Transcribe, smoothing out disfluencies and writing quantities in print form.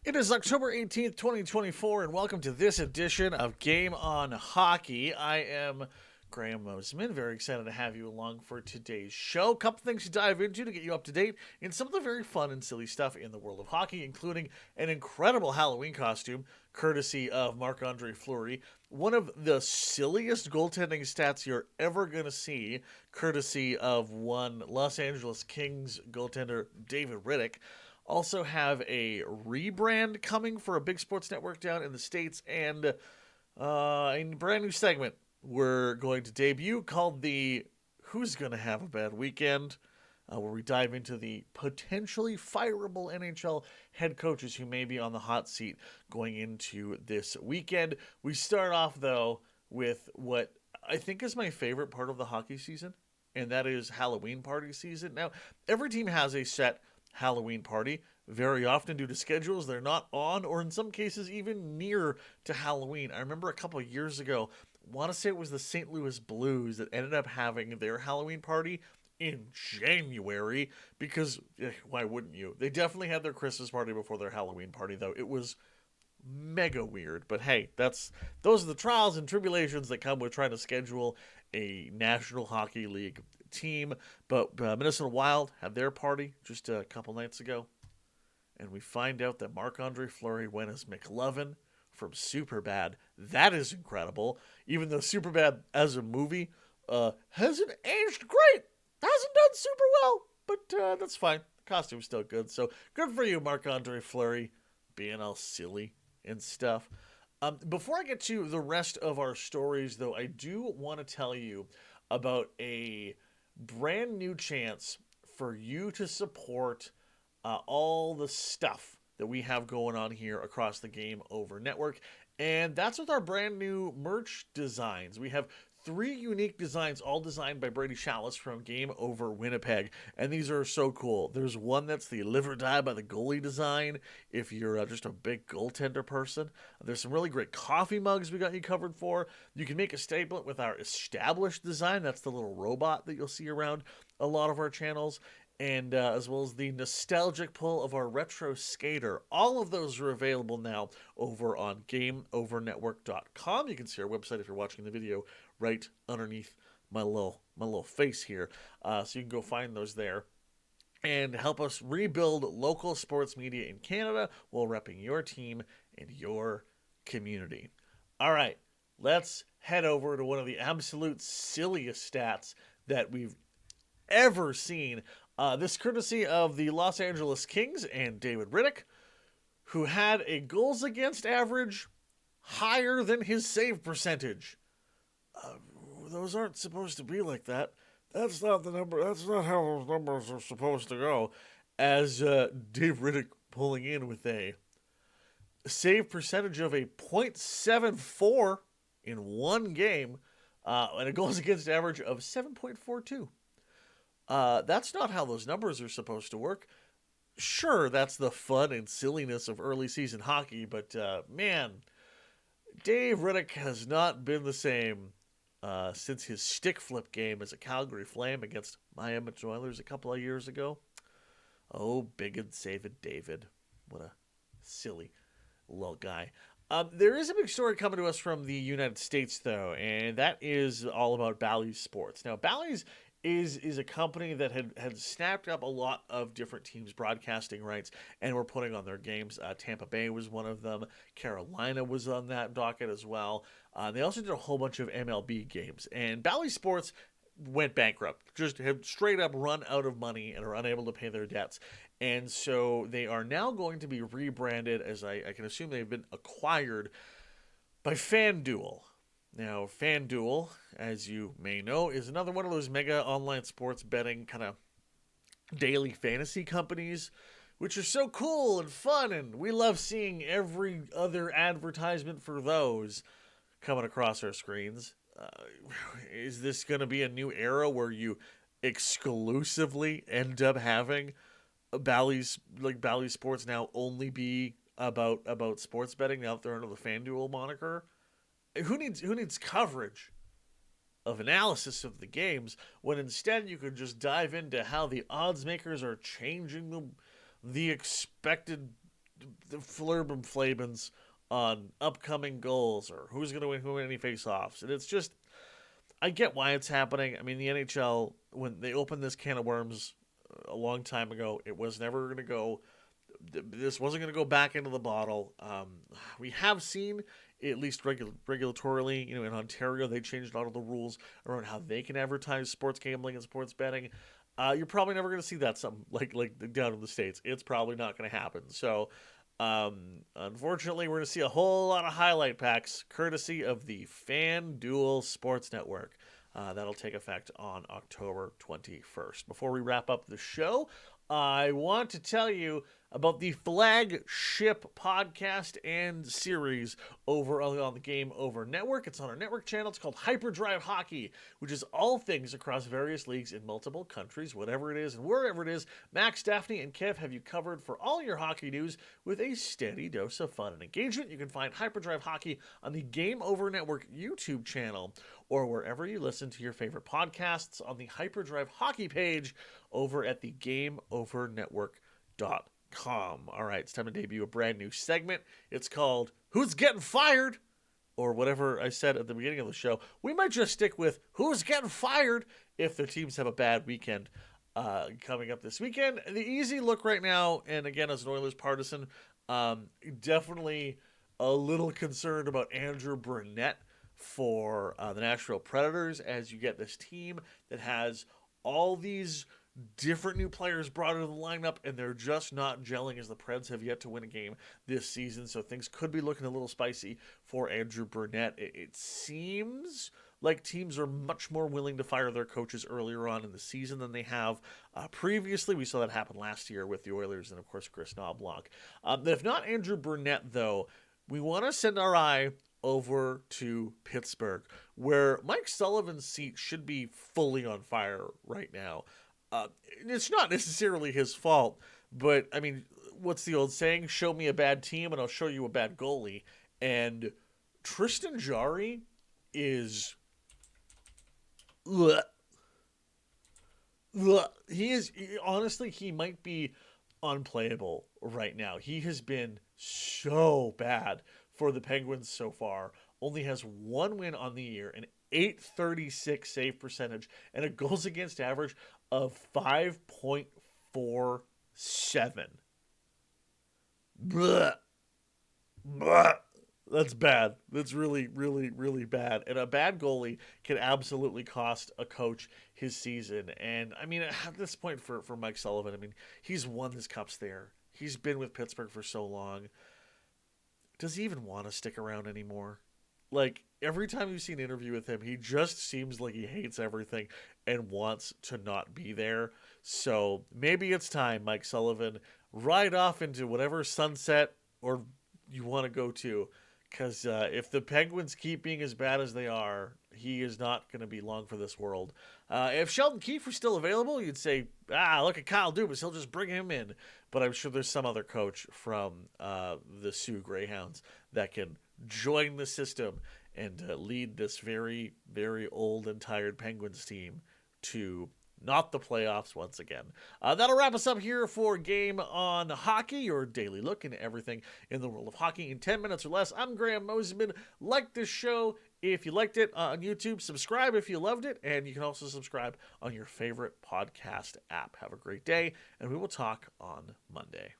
It is October 18th, 2024, and welcome to this edition of Game on Hockey. I am Graham Mosimann. Very excited to have you along for today's show. A couple things to dive into to get you up to date in some of the very fun and silly stuff in the world of hockey, including an incredible Halloween costume, courtesy of Marc-Andre Fleury. One of the silliest goaltending stats you're ever going to see, courtesy of one Los Angeles Kings goaltender, David Rittich. Also have a rebrand coming for a big sports network down in the States, and a brand new segment we're going to debut called the Who's Gonna Have a Bad Weekend, where we dive into the potentially fireable NHL head coaches who may be on the hot seat going into this weekend. We start off, though, with what I think is my favorite part of the hockey season, and that is Halloween party season. Now, every team has a set Halloween party. Very often, due to schedules, they're not on, or in some cases, even near to Halloween. I remember a couple of years ago, I want to say it was the St. Louis Blues that ended up having their Halloween party in January, because why wouldn't you? They definitely had their Christmas party before their Halloween party, though. It was mega weird, but hey, those are the trials and tribulations that come with trying to schedule a National Hockey League team. But Minnesota Wild had their party just a couple nights ago, and we find out that Marc-Andre Fleury went as McLovin from Superbad. That is incredible. Even though Superbad as a movie hasn't aged great, hasn't done super well, but that's fine. The costume's still good, so good for you, Marc-Andre Fleury, being all silly and stuff. Before I get to the rest of our stories, though, I do want to tell you about a brand new chance for you to support all the stuff that we have going on here across the Game Over Network. And that's with our brand new merch designs. We have 3 unique designs, all designed by Brady Chalice from Game Over Winnipeg. And these are so cool. There's one that's the Live or Die by the Goalie design, if you're just a big goaltender person. There's some really great coffee mugs we got you covered for. You can make a statement with our established design. That's the little robot that you'll see around a lot of our channels. And as well as the nostalgic pull of our retro skater. All of those are available now over on GameOverNetwork.com. You can see our website if you're watching the video right underneath my little face here. So you can go find those there and help us rebuild local sports media in Canada while repping your team and your community. All right, let's head over to one of the absolute silliest stats that we've ever seen. This courtesy of the Los Angeles Kings and David Rittich, who had a goals against average higher than his save percentage. Those aren't supposed to be like that. That's not the number. That's not how those numbers are supposed to go. As Dave Rittich pulling in with a save percentage of a .74 in one game, and a goals against average of 7.42. That's not how those numbers are supposed to work. Sure, that's the fun and silliness of early season hockey, but man, Dave Rittich has not been the same since his stick flip game as a Calgary Flame against my Edmonton Oilers a couple of years ago. Oh, big and save it, David. What a silly little guy. There is a big story coming to us from the United States, though, and that is all about Bally's Sports. Now, Bally's is a company that had snapped up a lot of different teams' broadcasting rights and were putting on their games. Tampa Bay was one of them. Carolina was on that docket as well. They also did a whole bunch of MLB games. And Bally Sports went bankrupt, just have straight up run out of money and are unable to pay their debts. And so they are now going to be rebranded, as I can assume they've been acquired by FanDuel. Now, FanDuel, as you may know, is another one of those mega online sports betting kind of daily fantasy companies, which are so cool and fun, and we love seeing every other advertisement for those coming across our screens. Is this going to be a new era where you exclusively end up having Bally Sports now only be about sports betting out there under the FanDuel moniker? Who needs coverage of analysis of the games when instead you could just dive into how the odds makers are changing the expected the flurb flabens on upcoming goals or who's going to win who in any face-offs. And it's just, I get why it's happening. I mean, the NHL, when they opened this can of worms a long time ago, it was never going to go. This wasn't going to go back into the bottle. We have seen, at least regulatorily, in Ontario, they changed a lot of the rules around how they can advertise sports gambling and sports betting. You're probably never going to see that something like down in the States. It's probably not going to happen. So, unfortunately, we're going to see a whole lot of highlight packs courtesy of the FanDuel Sports Network. That'll take effect on October 21st. Before we wrap up the show, I want to tell you about the flagship podcast and series over on the Game Over Network. It's on our network channel. It's called Hyperdrive Hockey, which is all things across various leagues in multiple countries, whatever it is and wherever it is. Max, Daphne, and Kev have you covered for all your hockey news with a steady dose of fun and engagement. You can find Hyperdrive Hockey on the Game Over Network YouTube channel or wherever you listen to your favorite podcasts on the Hyperdrive Hockey page over at the GameOverNetwork.com. All right, it's time to debut a brand new segment. It's called Who's Getting Fired? Or whatever I said at the beginning of the show. We might just stick with Who's Getting Fired if their teams have a bad weekend coming up this weekend. The easy look right now, and again, as an Oilers partisan, definitely a little concerned about Andrew Brunette for the Nashville Predators as you get this team that has all these different new players brought into the lineup, and they're just not gelling as the Preds have yet to win a game this season. So things could be looking a little spicy for Andrew Brunette. It seems like teams are much more willing to fire their coaches earlier on in the season than they have previously. We saw that happen last year with the Oilers and, of course, Chris Knobloch. If not Andrew Brunette, though, we want to send our eye over to Pittsburgh, where Mike Sullivan's seat should be fully on fire right now. It's not necessarily his fault, but, I mean, what's the old saying? Show me a bad team and I'll show you a bad goalie. And Tristian Jarry is... honestly, he might be unplayable right now. He has been so bad for the Penguins so far. Only has one win on the year, an .836 save percentage, and a goals against average of 5.47. Blah. Blah. That's bad. That's really, really, really bad. And a bad goalie can absolutely cost a coach his season. And, I mean, at this point for Mike Sullivan, I mean, he's won his cups there. He's been with Pittsburgh for so long. Does he even want to stick around anymore? Like, every time you see an interview with him, he just seems like he hates everything and wants to not be there. So maybe it's time, Mike Sullivan, ride off into whatever sunset or you want to go to. Because if the Penguins keep being as bad as they are, he is not going to be long for this world. If Sheldon Keefe was still available, you'd say, look at Kyle Dubas, he'll just bring him in. But I'm sure there's some other coach from the Sioux Greyhounds that can join the system and lead this very, very old and tired Penguins team to not the playoffs once again. That'll wrap us up here for Game on Hockey, your daily look into everything in the world of hockey in 10 minutes or less. I'm Graham Mosimann. Like this show if you liked it on YouTube. Subscribe if you loved it. And you can also subscribe on your favorite podcast app. Have a great day, and we will talk on Monday.